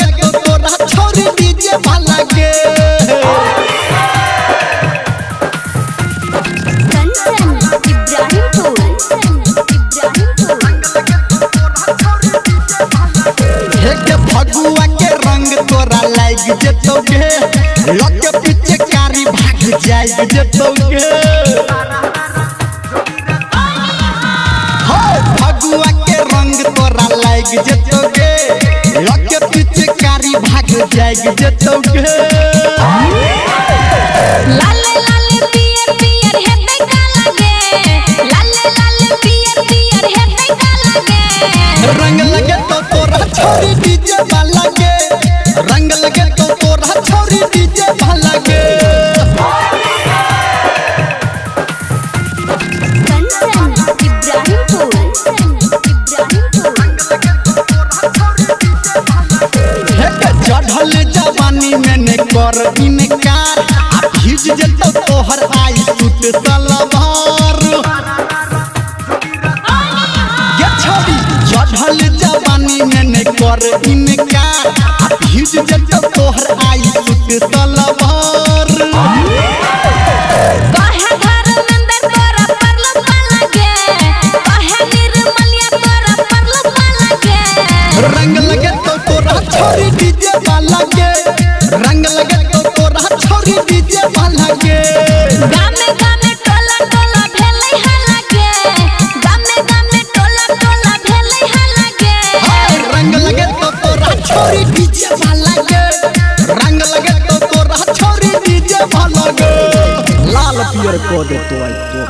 लगे तो तोरा छोरी डीजे वाला के फगुआ के रंग तोरा लाग जेतोगे लग पीछे कारी भाग जाए जेतोगे फगुआ के रंग तोरा लाग जेतोगे लग पीछे कारी भाग जाए जेतोगे लाले लाले पियर पियर हेतै का लागे लाले लाले पियर पियर हेतै का लागे रंग लगे तो तोरा छोरी डीजे वाला के रंग लगे तो तोरा छोरी डीजे वाला के चढ़ल जवानी में ने कर इनकार आ भीज जतो तोहर आई सूट सलवार ये छोरी चढ़ल जवानी में ने कर इनकार आ भीज जतो तोहर आई सूट सलवार काहे घर अंदर तोरा परलो वाला के काहे निर्मलिया तोरा परलो वाला के रंग लगे तो तोरा छोरी डीजे वाला के रंग लगे तो तोरा छोरी डीजे वाला के गामे गामे टोला टोला भेलै हल्ला के गामे गामे टोला टोला भेलै हल्ला के रंग लगे तो तोरा छोरी डीजे वाला के रंग लगे तो तोरा छोरी डीजे वाला के लाल पियर को दे तो आई तो